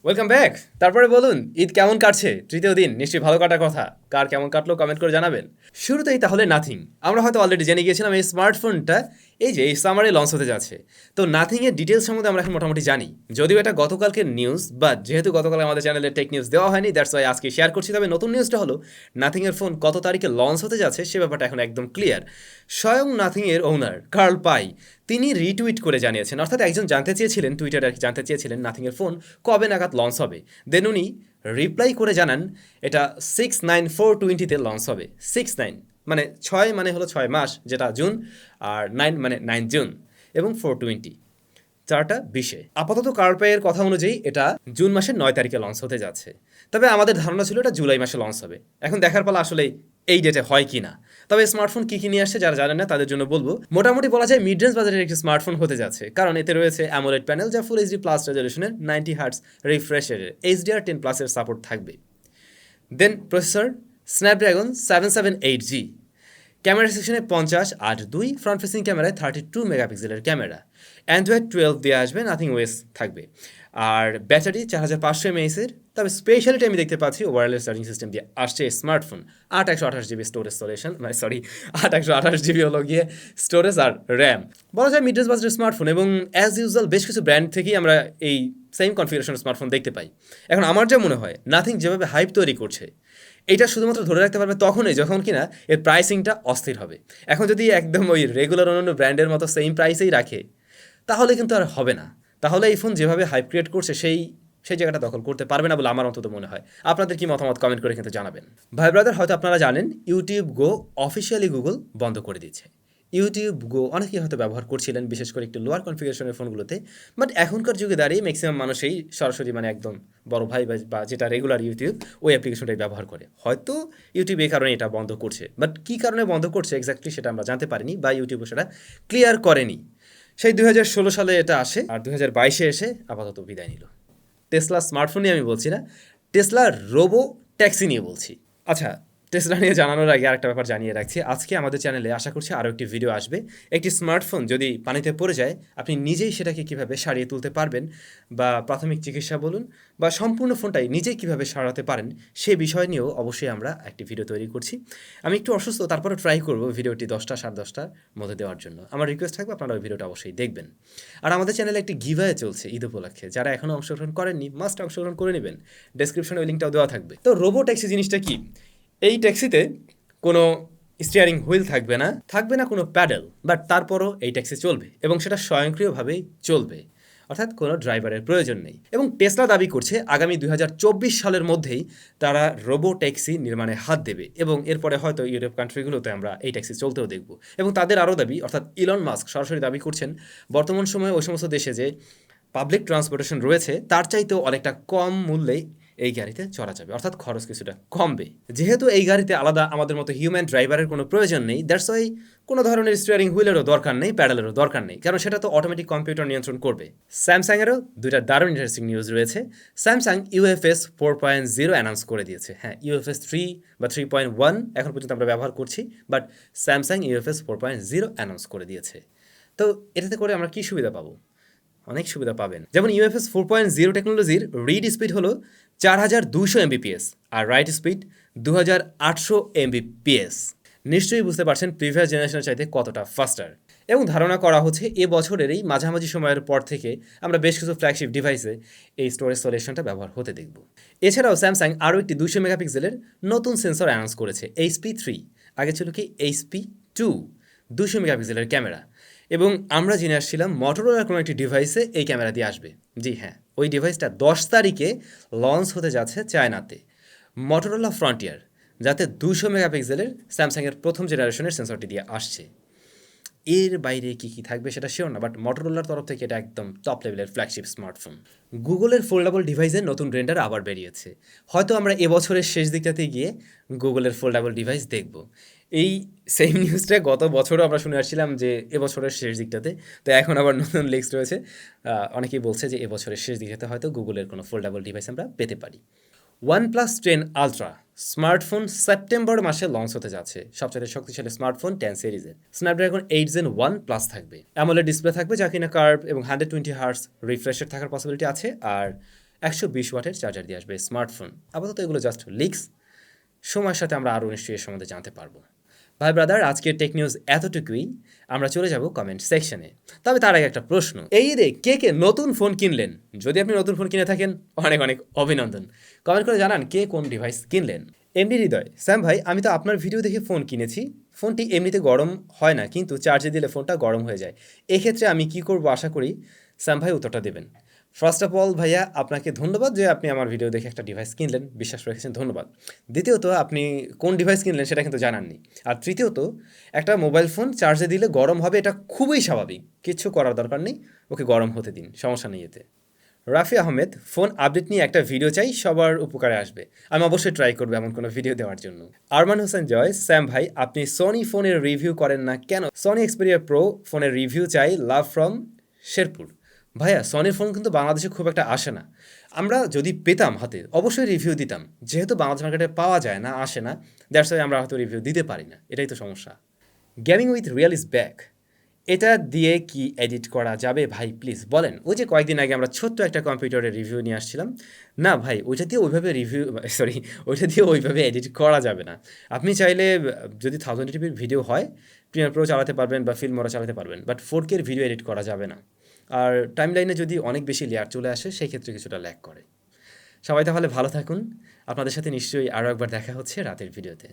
Welcome back. তারপরে বলুন, ঈদ কেমন কাটছে? তৃতীয় দিন নিশ্চয়ই ভালো কাটার কথা। কার কেমন কাটলো কমেন্ট করে জানাবেন। শুরুতেই তাহলে নাথিং। আমরা হয়তো অলরেডি জেনে গিয়েছিলাম এই স্মার্টফোনটা এই সামারে লঞ্চ হতে যাচ্ছে। তো নাথিংয়ের ডিটেলস সম্বন্ধে আমরা এখন মোটামুটি জানি। যদিও এটা গতকালকের নিউজ, বাট যেহেতু গতকাল আমাদের চ্যানেলে টেক নিউজ দেওয়া হয়নি, দ্যাটস ওয়াই আজকে শেয়ার করছি। তবে নতুন নিউজটা হলো নাথিংয়ের ফোন কত তারিখে লঞ্চ হতে যাচ্ছে সে ব্যাপারটা এখন একদম ক্লিয়ার। স্বয়ং নাথিংয়ের ওনার কার্ল পাই তিনি রিটুইট করে জানিয়েছেন, অর্থাৎ একজন জানতে চেয়েছিলেন, টুইটারে আর কি জানতে চেয়েছিলেন নাথিংয়ের ফোন কবে নাগাদ লঞ্চ হবে। দেন উনি রিপ্লাই করে জানান এটা 6/9/4/20 লঞ্চ হবে। 6/9 মানে 6 মানে হলো 6 মাস, যেটা জুন, আর 9 মানে 9 জুন, এবং 4/20 চারটা 20-এ। আপাতত কার্পাইয়ের কথা অনুযায়ী এটা জুন মাসের 9 তারিখে লঞ্চ হতে যাচ্ছে। তবে আমাদের ধারণা ছিল এটা জুলাই মাসে লঞ্চ হবে। এখন দেখার পালা আসলে এই ডেটে হয় কি না। তবে স্মার্টফোন কী কী নিয়ে আসছে যারা জানেন না তাদের জন্য বলবো, মোটামুটি বলা যায় মিড রেঞ্জ বাজারের একটি স্মার্টফোন হতে যাচ্ছে, কারণ এতে রয়েছে অ্যামোলেড প্যানেল যা ফুল এইচডি প্লাস রেজলিউশনের 90 হার্টস রিফ্রেশের HDR10+-এর সাপোর্ট থাকবে। Then processor Snapdragon 778G, camera সেকশনে 50/8/2, ফ্রন্ট ফেসিং ক্যামেরায় 32 মেগাপিক্সেলের ক্যামেরা, অ্যান্ড্রয়েড 12 দিয়ে আসবে, নাথিং ওয়েস থাকবে, আর ব্যাটারি 4500 mAh-এর। তবে স্পেশালিটি আমি দেখতে পাচ্ছি ওয়্যারলেস চার্জিং সিস্টেম দিয়ে আসছে স্মার্টফোন। 128GB স্টোরেজ সলিউশন, মানে সরি 128GB হলো গিয়ে স্টোরেজ আর র্যাম। বলা যায় মিড রেঞ্জ বাজেটের স্মার্টফোন, এবং অ্যাজ ইউজুয়াল বেশ কিছু ব্র্যান্ড থেকেই আমরা এই সেম কনফিগারেশনের স্মার্টফোন দেখতে পাই। এখন আমার যা মনে হয় নাথিং যেভাবে হাইপ তৈরি করছে, এটা শুধুমাত্র ধরে রাখতে পারবে তখনই যখন কিনা এর প্রাইসিংটা অস্থির হবে। এখন যদি একদম ওই রেগুলার অন্যান্য ব্র্যান্ডের মতো সেম প্রাইসেই রাখে তাহলে কিন্তু আর হবে না। তাহলে এই ফোন যেভাবে হাইপ ক্রিয়েট করছে সেই জায়গাটা দখল করতে পারবে না বলে আমার অন্তত মনে হয়। আপনাদের কি মতামত কমেন্ট করে কিন্তু জানাবেন। ভাই ব্রাদার, হয়তো আপনারা জানেন ইউটিউব গো অফিসিয়ালি গুগল বন্ধ করে দিয়েছে। ইউটিউব গো অনেকেই হয়তো ব্যবহার করছিলেন, বিশেষ করে একটু লোয়ার কনফিগারেশনের ফোনগুলোতে। বাট এখনকার যুগে দাঁড়িয়ে ম্যাক্সিমাম মানুষই সরাসরি মানে একদম বড় ভাই বা যেটা রেগুলার ইউটিউব, ওই অ্যাপ্লিকেশনটাই ব্যবহার করে। হয়তো ইউটিউব এই কারণে এটা বন্ধ করছে, বাট কী কারণে বন্ধ করছে এক্স্যাক্টলি সেটা আমরা জানতে পারিনি, বা ইউটিউবও সেটা ক্লিয়ার করেনি। সেই 2016 সালে এটা আসে, আর 2022-এ এসে আপাতত বিদায় নিল। টেসলা স্মার্টফোন নিয়ে আমি বলছি না, টেসলা রোবো ট্যাক্সি নিয়ে বলছি। আচ্ছা, টেসলা নিয়ে জানানোর আগে আরেকটা ব্যাপার জানিয়ে রাখছি। আজকে আমাদের চ্যানেলে আশা করছি আরও একটি ভিডিও আসবে। একটি স্মার্টফোন যদি পানিতে পড়ে যায় আপনি নিজেই সেটাকে কীভাবে সারিয়ে তুলতে পারবেন, বা প্রাথমিক চিকিৎসা বলুন, বা সম্পূর্ণ ফোনটাই নিজেই কীভাবে সারাতে পারেন, সে বিষয় নিয়েও অবশ্যই আমরা একটি ভিডিও তৈরি করছি। আমি একটু অসুস্থ, তারপরে ট্রাই করব ভিডিওটি 10টা 10:30টার মধ্যে দেওয়ার জন্য। আমার রিকোয়েস্ট থাকবে আপনারা ওই ভিডিওটা অবশ্যই দেখবেন। আর আমাদের চ্যানেলে একটি গিভঅ্যাওয়ে চলছে ঈদ উপলক্ষে, যারা এখনও অংশগ্রহণ করেননি মাস্ট অংশগ্রহণ করে নেবেন। ডেসক্রিপশনে ওই লিঙ্কটাও দেওয়া থাকবে। তো রোবো ট্যাক্সি জিনিসটা কি? এই ট্যাক্সিতে কোনো স্টিয়ারিং হুইল থাকবে না কোনো প্যাডেল, বাট তারপরও এই ট্যাক্সি চলবে, এবং সেটা স্বয়ংক্রিয়ভাবেই চলবে, অর্থাৎ কোনো ড্রাইভারের প্রয়োজন নেই। এবং টেসলা দাবি করছে আগামী 2024 সালের মধ্যেই তারা রোবো ট্যাক্সি নির্মাণে হাত দেবে, এবং এরপরে হয়তো ইউরোপ কান্ট্রিগুলোতে আমরা এই ট্যাক্সি চলতেও দেখব। এবং তাদের আরও দাবি, অর্থাৎ ইলন মাস্ক সরাসরি দাবি করছেন বর্তমান সময়ে ওই সমস্ত দেশে যে পাবলিক ট্রান্সপোর্টেশন রয়েছে তার চাইতেও অনেকটা কম মূল্যেই এই গাড়িতে চড়া যাবে, অর্থাৎ খরচ কিছুটা কমবে। যেহেতু এই গাড়িতে আলাদা আমাদের মতো হিউম্যান ড্রাইভারের কোনো প্রয়োজন নেই, দ্যাটস ওয়াই কোনো ধরনের স্টিয়ারিং হুইলেরও দরকার নেই, প্যাডেলেরও দরকার নেই, কারণ সেটা তো অটোমেটিক কম্পিউটার নিয়ন্ত্রণ করবে। স্যামসাংয়েরও দুইটা দারুণ ইন্টারেস্টিং নিউজ রয়েছে। স্যামসাং UFS 4.0 অ্যানাউন্স করে দিয়েছে। হ্যাঁ, UFS 3 বা 3.1 এখন পর্যন্ত আমরা ব্যবহার করছি, বাট স্যামসাং UFS 4.0 অ্যানাউন্স করে দিয়েছে। তো এটাতে করে আমরা কী সুবিধা পাবো? অনেক সুবিধা পাবেন। যেমন UFS 4.0 টেকনোলজির রিড স্পিড হলো 4200 Mbps, আর রাইট স্পিড 2800 Mbps। নিশ্চয়ই বুঝতে পারছেন প্রিভিয়াস জেনারেশনের চাইতে কতটা ফাস্টার। এবং ধারণা করা হচ্ছে এ বছরের এই মাঝামাঝি সময়ের পর থেকে আমরা বেশ কিছু ফ্ল্যাগশিপ ডিভাইসে এই স্টোরেজ সলিউশনটা ব্যবহার হতে দেখব। এছাড়াও স্যামসাং আরও একটি 200 মেগাপিক্সেলের নতুন সেন্সর অ্যানাউন্স করেছে, HP3। আগে ছিল কি HP2, 200 মেগাপিক্সেলের ক্যামেরা। এবং আমরা জেনে আসছিলাম মটোরোলার কোনো একটি ডিভাইসে এই ক্যামেরা দিয়ে আসবে। জি হ্যাঁ, ওই ডিভাইসটা 10 তারিখে লঞ্চ হতে যাচ্ছে চায়নাতে, মটোরোলা ফ্রন্টিয়ার, যাতে 200 মেগাপিক্সেলের স্যামসাংয়ের প্রথম জেনারেশনের সেন্সরটি দিয়ে আসছে। এর বাইরে কী কী থাকবে সেটা শিওর না, বাট মটোরোলার তরফ থেকে এটা একদম টপ লেভেলের ফ্ল্যাগশিপ স্মার্টফোন। গুগলের ফোল্ডেবল ডিভাইসের নতুন রেন্ডার আবার বেরিয়েছে। হয়তো আমরা এবছরের শেষ দিকটাতে গিয়ে গুগলের ফোল্ডেবল ডিভাইস দেখব। এই সেম নিউজটা গত বছরও আমরা শুনে আসছিলাম যে এবছরের শেষ দিকটাতে, তো এখন আবার নতুন লিক্স রয়েছে। অনেকেই বলছে যে এবছরের শেষ দিকটাতে হয়তো গুগলের কোনো ফোল্ডেবল ডিভাইস আমরা পেতে পারি। OnePlus 10 আলট্রা স্মার্টফোন সেপ্টেম্বর মাসে লঞ্চ হতে যাচ্ছে। সবচেয়ে শক্তিশালী স্মার্টফোন 10 সিরিজের স্ন্যাপড্রাগন 8 Gen 1 প্লাস থাকবে। অ্যামোলেড ডিসপ্লে থাকবে যা কিনা কার্ভ এবং 120 হার্টস রিফ্রেশের থাকার পসিবিলিটি আছে, আর 120 ওয়াটের চার্জার দিয়ে আসবে স্মার্টফোন। আপাতত এগুলো জাস্ট লিক্স, সময়ের সাথে আমরা আরও নিশ্চয়ই এর সম্বন্ধে জানতে পারবো। ভাই ব্রাদার, আজকের টেক নিউজ এতটুকুই। আমরা চলে যাব কমেন্ট সেকশনে। তবে তার আগে একটা প্রশ্ন, এই ঈদে কে কে নতুন ফোন কিনলেন? যদি আপনি নতুন ফোন কিনে থাকেন, অনেক অনেক অভিনন্দন। কমেন্ট করে জানান কে কোন ডিভাইস কিনলেন। এমডি হৃদয়, স্যাম ভাই আমি তো আপনার ভিডিও দেখে ফোন কিনেছি। ফোনটি এমনিতে গরম হয় না, কিন্তু চার্জে দিলে ফোনটা গরম হয়ে যায়। এক্ষেত্রে আমি কি করব, আশা করি স্যাম ভাই উত্তরটা দেবেন। ফার্স্ট অফ অল ভাইয়া, আপনাকে ধন্যবাদ যে আপনি আমার ভিডিও দেখে একটা ডিভাইস কিনলেন, বিশ্বাস রেখেছেন, ধন্যবাদ। দ্বিতীয়ত, আপনি কোন ডিভাইস কিনলেন সেটা কিন্তু জানাননি। আর তৃতীয়ত, একটা মোবাইল ফোন চার্জে দিলে গরম হবে, এটা খুবই স্বাভাবিক, কিচ্ছু করার দরকার নেই, ওকে গরম হতে দিন, সমস্যা নেই এতে। রাফি আহমেদ, ফোন আপডেট নিয়ে একটা ভিডিও চাই, সবার উপকারে আসবে। আমি অবশ্যই ট্রাই করবো এমন কোনো ভিডিও দেওয়ার জন্য। আরমান হোসেন জয়, স্যাম ভাই আপনি সোনি ফোনের রিভিউ করেন না কেন? সোনি এক্সপেরিয়া প্রো ফোনের রিভিউ চাই, লাভ ফ্রম শেরপুর। ভাইয়া, সনির ফোন কিন্তু বাংলাদেশে খুব একটা আসে না। আমরা যদি পেতাম হাতে, অবশ্যই রিভিউ দিতাম। যেহেতু বাংলাদেশ মার্কেটে পাওয়া যায় না, আসে না, দ্যাটস ওয়াই আমরা হয়তো রিভিউ দিতে পারি না, এটাই তো সমস্যা। Gaming with real is back, এটা দিয়ে কি এডিট করা যাবে ভাই, প্লিজ বলেন। ওই যে কয়েকদিন আগে আমরা ছোট্ট একটা কম্পিউটারের রিভিউ নিয়ে আসছিলাম, না ভাই ওইটা দিয়ে ওইভাবে রিভিউ, সরি, ওইটা দিয়ে ওইভাবে এডিট করা যাবে না। আপনি চাইলে যদি 1080p ভিডিও হয়, প্রিমিয়ার প্রো চালাতে পারবেন বা ফিল্মোরা চালাতে পারবেন, বাট 4K ভিডিও এডিট করা যাবে না। আর টাইমলাইনে যদি অনেক বেশি লেয়ার চলে আসে, সেই ক্ষেত্রে কিছুটা ল্যাগ করে। সবাই তাহলে ভালো থাকুন। আপনাদের সাথে নিশ্চয়ই আরও একবার দেখা হচ্ছে রাতের ভিডিওতে।